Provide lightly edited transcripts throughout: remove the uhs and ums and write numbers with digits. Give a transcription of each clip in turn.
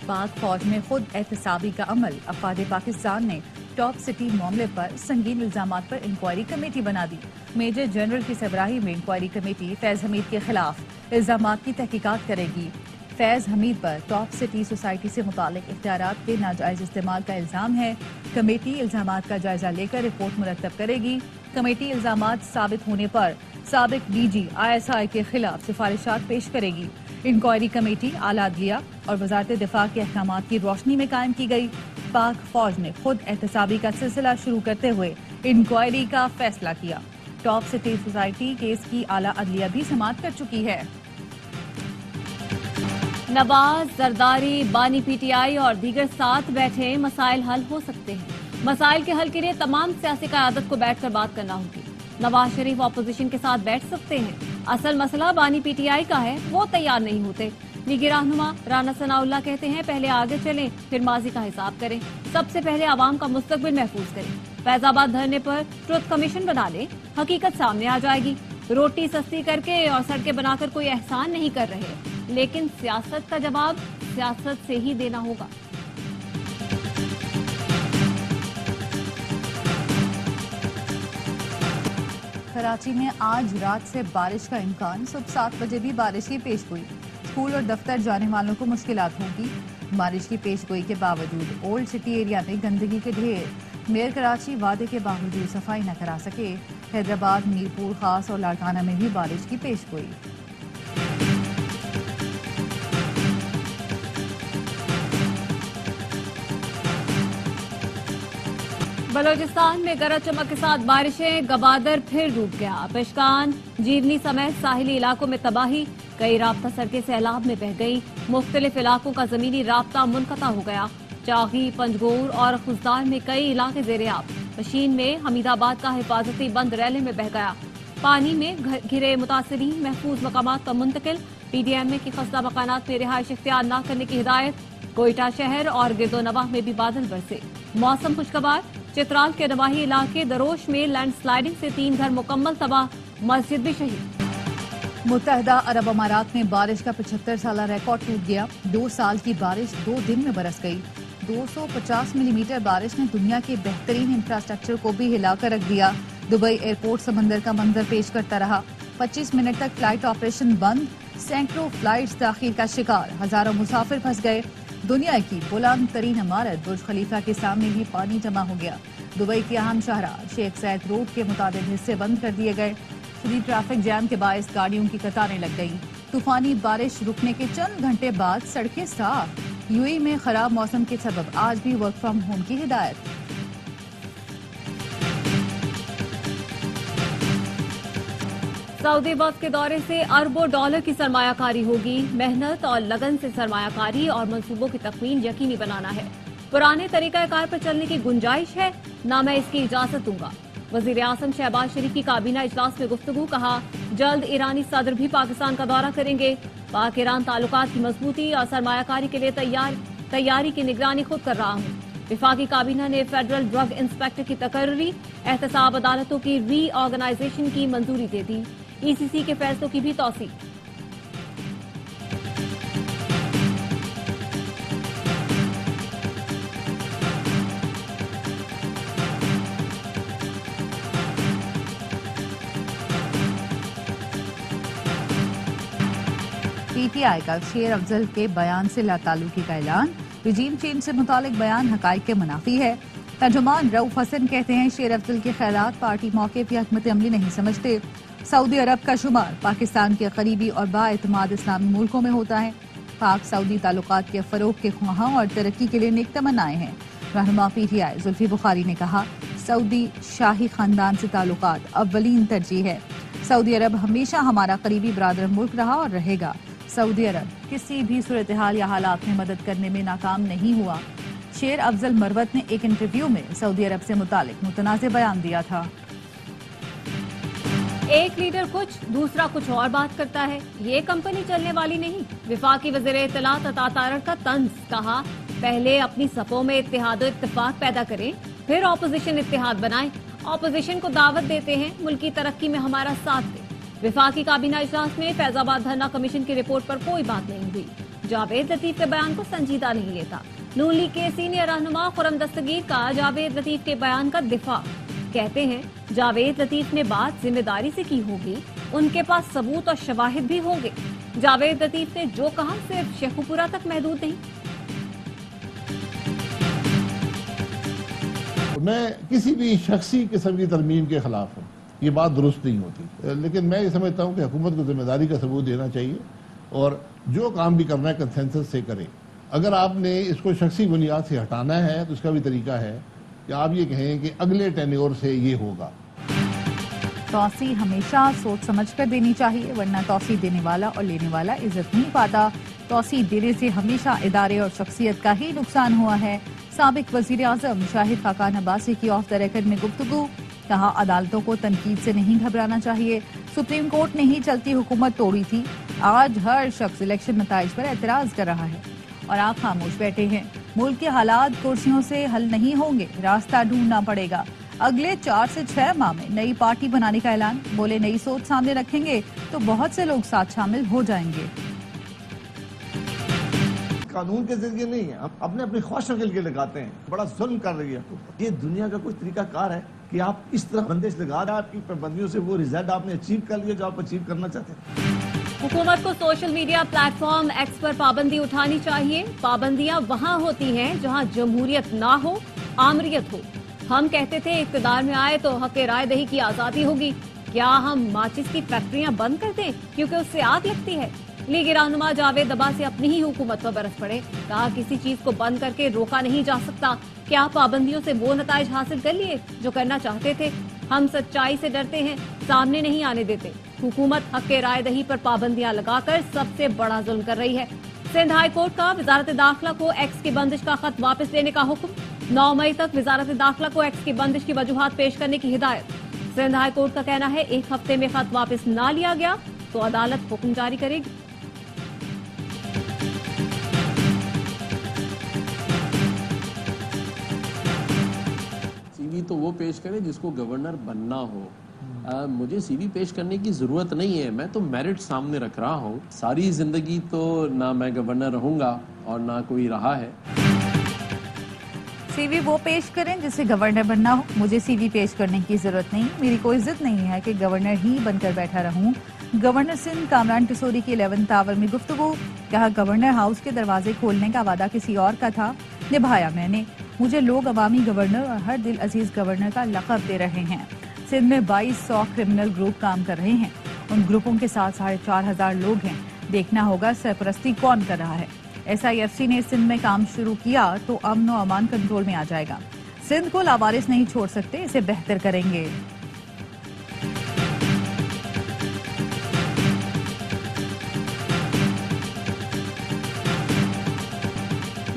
پاک فوج میں خود احتسابی کا عمل، افواج پاکستان نے ٹاپ سٹی معاملے پر سنگین الزامات پر انکوائری کمیٹی بنا دی۔ میجر جنرل کی سربراہی میں انکوائری کمیٹی فیض حمید کے خلاف الزامات کی تحقیقات کرے گی۔ فیض حمید پر ٹاپ سٹی سوسائٹی سے متعلق اختیارات کے ناجائز استعمال کا الزام ہے۔ کمیٹی الزامات کا جائزہ لے کر رپورٹ مرتب کرے گی۔ کمیٹی الزامات ثابت ہونے پر سابق ڈی جی ISI کے خلاف سفارشات پیش کرے گی۔ انکوائری کمیٹی اعلیٰ عدلیہ اور وزارت دفاع کے احکامات کی روشنی میں قائم کی گئی۔ پاک فوج نے خود احتسابی کا سلسلہ شروع کرتے ہوئے انکوائری کا فیصلہ کیا۔ ٹاپ سٹی سوسائٹی کیس کی اعلیٰ عدلیہ بھی سماعت کر چکی ہے۔ نواز، زرداری، بانی PTI اور دیگر ساتھ بیٹھے مسائل حل ہو سکتے ہیں۔ مسائل کے حل کے لیے تمام سیاسی قیادت کو بیٹھ کر بات کرنا ہوگی۔ نواز شریف اپوزیشن کے ساتھ بیٹھ سکتے ہیں۔ اصل مسئلہ بانی PTI کا ہے، وہ تیار نہیں ہوتے۔ لیگی رہنما رانا ثناء اللہ کہتے ہیں پہلے آگے چلیں پھر ماضی کا حساب کریں، سب سے پہلے عوام کا مستقبل محفوظ کریں۔ فیض آباد دھرنے پر ٹروتھ کمیشن بنا لیں، حقیقت سامنے آ جائے گی۔ روٹی سستی کر کے اور سڑکیں بنا کر کوئی احسان نہیں کر رہے، لیکن سیاست کا جواب سیاست سے ہی دینا ہوگا۔ کراچی میں آج رات سے بارش کا امکان، صبح 7 بجے بھی بارش کی پیش گوئی۔ اسکول اور دفتر جانے والوں کو مشکلات ہوگی۔ بارش کی پیش گوئی کے باوجود اولڈ سٹی ایریا میں گندگی کے ڈھیر، میئر کراچی وعدے کے باوجود صفائی نہ کرا سکے۔ حیدرآباد، میرپور خاص اور لاڑکانہ میں بھی بارش کی پیش گوئی۔ بلوچستان میں گرج چمک کے ساتھ بارشیں، گوادر پھر ڈوب گیا۔ پشکان، جیونی سمیت ساحلی علاقوں میں تباہی، کئی رابطہ سڑکیں سیلاب میں بہہ گئی۔ مختلف علاقوں کا زمینی رابطہ منقطع ہو گیا۔ چاغی، پنجگور اور خزدار میں کئی علاقے زیر آب۔ مشین میں حمید آباد کا حفاظتی بند ریلے میں بہہ گیا۔ پانی میں گھرے متاثرین محفوظ مقامات پر منتقل۔ PDMA کی خستہ مکانات میں رہائش اختیار نہ کرنے کی ہدایت۔ کوئٹہ شہر اور گرد و نواح میں بھی بادل برسے، موسم خوشگوار۔ چترال کے نواحی علاقے دروش میں لینڈ سلائیڈنگ سے 3 گھر مکمل تباہ، مسجد بھی شہید۔ متحدہ عرب امارات میں بارش کا 75 سالہ ریکارڈ ٹوٹ گیا۔ 2 سال کی بارش 2 دن میں برس گئی۔ 250 ملی میٹر بارش نے دنیا کے بہترین انفراسٹرکچر کو بھی ہلا کر رکھ دیا۔ دبئی ایئرپورٹ سمندر کا منظر پیش کرتا رہا۔ 25 منٹ تک فلائٹ آپریشن بند، سینکڑوں فلائٹس تاخیر کا شکار، ہزاروں مسافر پھنس گئے۔ دنیا کی بلند ترین عمارت برج خلیفہ کے سامنے بھی پانی جمع ہو گیا۔ دبئی کے اہم شاہراہ شیخ زاید روڈ کے متعدد حصے بند کر دیے گئے۔ شدید ٹریفک جام کے باعث گاڑیوں کی قطاریں لگ گئیں۔ طوفانی بارش رکنے کے چند گھنٹے بعد سڑکیں صاف۔ UAE میں خراب موسم کے سبب آج بھی ورک فرام ہوم کی ہدایت۔ سعودی وفد کے دورے سے اربوں ڈالر کی سرمایہ کاری ہوگی۔ محنت اور لگن سے سرمایہ کاری اور منصوبوں کی تکمیل یقینی بنانا ہے۔ پرانے طریقہ کار پر چلنے کی گنجائش ہے، نہ میں اس کی اجازت دوں گا۔ وزیر اعظم شہباز شریف کی کابینہ اجلاس میں گفتگو، کہا جلد ایرانی صدر بھی پاکستان کا دورہ کریں گے۔ پاک ایران تعلقات کی مضبوطی اور سرمایہ کاری کے لیے تیاری کی نگرانی خود کر رہا ہوں۔ وفاقی کابینہ نے فیڈرل ڈرگ انسپیکٹر کی تقرری، احتساب عدالتوں کی ری آرگنائزیشن کی منظوری دے دی۔ ECC کے فیصلوں کی بھی توثیق۔ PTI کا شیر افضل کے بیان سے لاتعلقی کا اعلان، رجیم چینج سے متعلق بیان حقائق کے منافی ہے۔ ترجمان رؤف حسن کہتے ہیں شیر افضل کے خیالات پارٹی موقف یا حکمت عملی نہیں سمجھتے۔ سعودی عرب کا شمار پاکستان کے قریبی اور بااعتماد اسلامی ملکوں میں ہوتا ہے۔ پاک سعودی تعلقات کے فروغ کے خواہاں اور ترقی کے لیے نیک تمنائیں ہیں۔ رہنما PTI زلفی بخاری نے کہا سعودی شاہی خاندان سے تعلقات اولین ترجیح ہے۔ سعودی عرب ہمیشہ ہمارا قریبی برادر ملک رہا اور رہے گا۔ سعودی عرب کسی بھی صورتحال یا حالات میں مدد کرنے میں ناکام نہیں ہوا۔ شیر افضل مروت نے ایک انٹرویو میں سعودی عرب سے متعلق متنازع بیان دیا تھا۔ ایک لیڈر کچھ، دوسرا کچھ اور بات کرتا ہے، یہ کمپنی چلنے والی نہیں۔ وفاقی وزیر اطلاعات عطا تارڑ کا طنز، کہا پہلے اپنی صفوں میں اتحاد و اتفاق پیدا کریں، پھر اپوزیشن اتحاد بنائیں۔ اپوزیشن کو دعوت دیتے ہیں ملکی ترقی میں ہمارا ساتھ دیں۔ وفاقی کابینہ اجلاس میں فیض آباد دھرنا کمیشن کی رپورٹ پر کوئی بات نہیں ہوئی۔ جاوید لطیف کے بیان کو سنجیدہ نہیں لیتا۔ نون لیگ کے سینئر رہنما خرم دستگیر کا جاوید لطیف کے بیان کا دفاع، کہتے ہیں جاوید لطیف نے بات ذمہ داری سے کی ہوگی، ان کے پاس ثبوت اور شواہد بھی ہوں گے۔ جاوید لطیف نے جو کہا صرف شیخو پورہ تک محدود نہیں۔ میں کسی بھی شخصی قسم کی ترمیم کے خلاف ہوں، یہ بات درست نہیں ہوتی، لیکن میں یہ سمجھتا ہوں کہ حکومت کو ذمہ داری کا ثبوت دینا چاہیے اور جو کام بھی کرنا ہے کنسنسس سے کرے۔ اگر آپ نے اس کو شخصی بنیاد سے ہٹانا ہے تو اس کا بھی طریقہ ہے کہ آپ یہ کہیں کہ اگلے ٹینیور سے یہ ہوگا۔ توسیع ہمیشہ سوچ سمجھ کر دینی چاہیے، ورنہ توسیع دینے والا اور لینے والا عزت نہیں پاتا۔ توسیع دینے سے ہمیشہ ادارے اور شخصیت کا ہی نقصان ہوا ہے۔ سابق وزیر اعظم شاہد خاقان عباسی کی آف دا ریکارڈ میں گفتگو، کہا عدالتوں کو تنقید سے نہیں گھبرانا چاہیے، سپریم کورٹ نے ہی چلتی حکومت توڑی تھی، آج ہر شخص الیکشن نتائج پر اعتراض کر رہا ہے اور آپ خاموش بیٹھے ہیں۔ ملک کے حالات کرسیوں سے حل نہیں ہوں گے، راستہ ڈھونڈنا پڑے گا۔ اگلے 4 سے 6 ماہ میں نئی پارٹی بنانے کا اعلان، بولے نئی سوچ سامنے رکھیں گے تو بہت سے لوگ ساتھ شامل ہو جائیں گے۔ قانون کے ذریعے نہیں ہے، ہم اپنی خواہشوں کے لیے لگاتے ہیں، بڑا ظلم کر رہی ہے حکومت۔ یہ دنیا کا کوئی طریقہ کار ہے کہ آپ اس طرح بندش لگا رہے ہیں، آپ کی پابندیوں سے وہ ریزلٹ آپ نے اچیو کر لیا جو آپ اچیو کرنا چاہتے ہیں۔ حکومت کو social media platform X پر پابندی اٹھانی چاہیے۔ پابندیاں وہاں ہوتی ہیں جہاں جمہوریت نہ ہو، آمریت ہو۔ ہم کہتے تھے اقتدار میں آئے تو حق رائے دہی کی آزادی ہوگی، کیا ہم ماچس کی فیکٹریاں بند کر دیں کیونکہ اس سے آگ لگتی ہے؟ لیگ رہنما جاوید عباسی اپنی ہی حکومت پر برس پڑے، کہا کسی چیز کو بند کر کے روکا نہیں جا سکتا، کیا پابندیوں سے وہ نتائج حاصل کر لیے جو کرنا چاہتے تھے؟ ہم سچائی سے ڈرتے ہیں، سامنے نہیں آنے دیتے۔ حکومت حق رائے دہی پر پابندیاں لگا کر سب سے بڑا ظلم کر رہی ہے۔ سندھ ہائی کورٹ کا وزارت داخلہ کو ایکس کی بندش کا خط واپس لینے کا حکم، 9 مئی تک وزارت داخلہ کو ایکس کی بندش کی وجوہات پیش کرنے کی ہدایت۔ سندھ ہائی کورٹ کا کہنا ہے 1 ہفتے میں خط واپس نہ لیا گیا تو عدالت حکم جاری کرے گی۔ سی وی تو وہ پیش کرے جس کو گورنر بننا ہو، مجھے سی وی پیش کرنے کی ضرورت نہیں ہے، میں تو میرٹ سامنے رکھ رہا ہوں۔ ساری زندگی تو نہ میں گورنر رہوں گا اور نہ کوئی رہا ہے۔ سی وی وہ پیش کریں جسے گورنر بننا ہو، مجھے سی وی پیش کرنے کی ضرورت نہیں، میری کوئی ضد نہیں ہے کہ گورنر ہی بن کر بیٹھا رہوں۔ گورنر سندھ کامران ٹسوری کی 11 آور میں گفتگو، کہا گورنر ہاؤس کے دروازے کھولنے کا وعدہ کسی اور کا تھا، نبھایا میں نے، مجھے لوگ عوامی گورنر اور ہر دل عزیز گورنر کا لقب دے رہے ہیں۔ سندھ میں 2200 کرمنل گروپ کام کر رہے ہیں، ان گروپوں کے ساتھ 4500 لوگ ہیں، دیکھنا ہوگا سرپرستی کون کر رہا ہے۔ SIFC نے سندھ میں کام شروع کیا تو امن و امان کنٹرول میں آ جائے گا، سندھ کو لاوارث نہیں چھوڑ سکتے، اسے بہتر کریں گے۔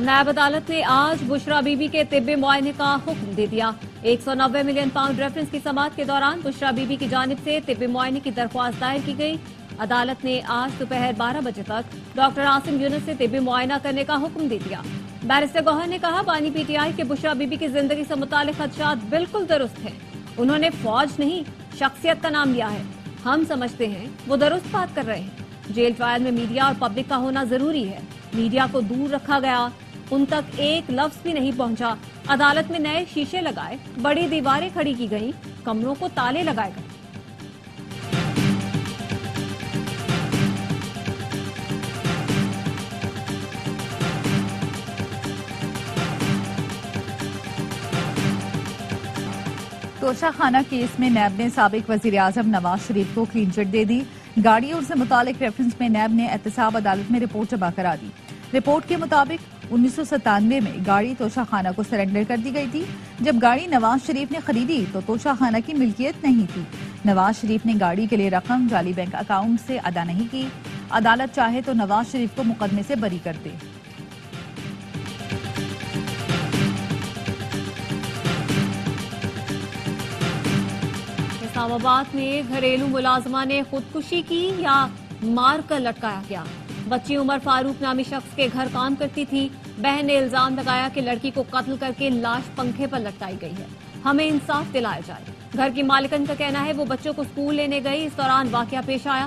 نیب عدالت نے آج بشرا بی بی کے طبی معائنے کا حکم دے دیا۔ 190 ملین پاؤنڈ ریفرنس کی سماعت کے دوران بشرا بی بی کی جانب سے طبی معائنے کی درخواست دائر کی گئی۔ عدالت نے آج دوپہر 12 بجے تک ڈاکٹر عاصم یونس سے طبی معائنہ کرنے کا حکم دے دیا۔ بیرسٹر گوہر نے کہا بانی PTI کے بشرا بی بی کی زندگی سے متعلق خدشات بالکل درست ہیں، انہوں نے فوج نہیں شخصیت کا نام لیا ہے، ہم سمجھتے ہیں وہ درست بات کر رہے ہیں۔ جیل ٹرائل میں میڈیا اور پبلک کا ہونا ضروری ہے، میڈیا کو دور رکھا گیا، ان تک ایک لفظ بھی نہیں پہنچا۔ عدالت میں نئے شیشے لگائے، بڑی دیواریں کھڑی کی گئیں، کمروں کو تالے لگائے گئے۔ توشہ خانہ کیس میں نیب نے سابق وزیر اعظم نواز شریف کو کلین چٹ دے دی۔ گاڑیوں سے متعلق ریفرنس میں نیب نے احتساب عدالت میں رپورٹ جمع کرا دی۔ رپورٹ کے مطابق 1997 میں گاڑی توشہ خانہ کو سرنڈر کر دی گئی تھی۔ جب گاڑی نواز شریف نے خریدی تو توشہ خانہ کی ملکیت نہیں تھی۔ نواز شریف نے گاڑی کے لیے رقم جعلی بینک اکاؤنٹ سے ادا نہیں کی۔ عدالت چاہے تو نواز شریف کو مقدمے سے بری کر دے۔ اسلام آباد میں گھریلو ملازمہ نے خودکشی کی یا مار کر لٹکایا گیا؟ بچی عمر فاروق نامی شخص کے گھر کام کرتی تھی، بہن نے الزام لگایا کہ لڑکی کو قتل کر کے لاش پنکھے پر لٹکائی گئی ہے، ہمیں انصاف دلایا جائے۔ گھر کی مالکن کا کہنا ہے وہ بچوں کو اسکول لینے گئی، اس دوران واقعہ پیش آیا۔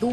2